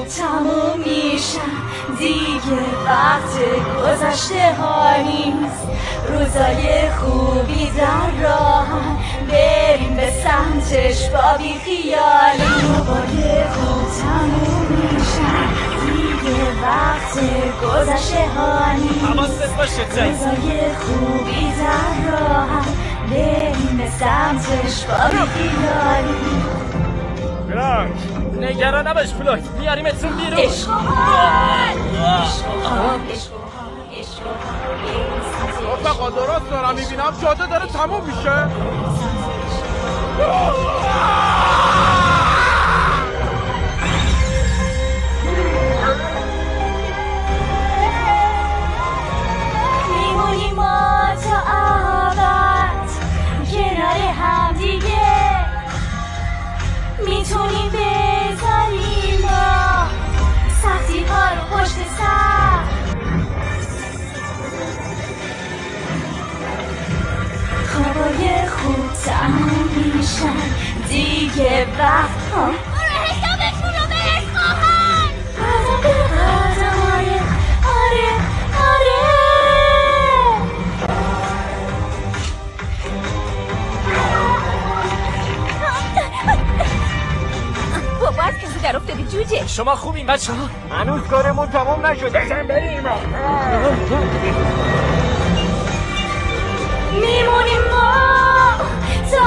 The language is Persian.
خوب تموم میشن دیگه وقت گذشته ها نیست روزای خوبی در راهن بریم به سمتش با بی خیالی روزای خوب تموم میشن دیگه وقت گذشته ها نیست حواست باشه روزای خوبی در راهن بریم به سمتش با بی خیالی نگران نباش فلوید میاریمتون بیرون عشق رفقا درست دارم میبینم جاده داره تموم میشه میمونیم ما تا ابد کنار هم دیگه میتونیم بذاریم ما سختی ها رو پشت سر خوابای خوب تموم میشن دیگه وقت ها برو حسابشون رو برس خواهر قدم به قدم آره بابا از کسی در افتادی جوجه شما خوبین بچه ها؟ هنوز کارمون تموم نشده بزن بریم میمونیم ما تا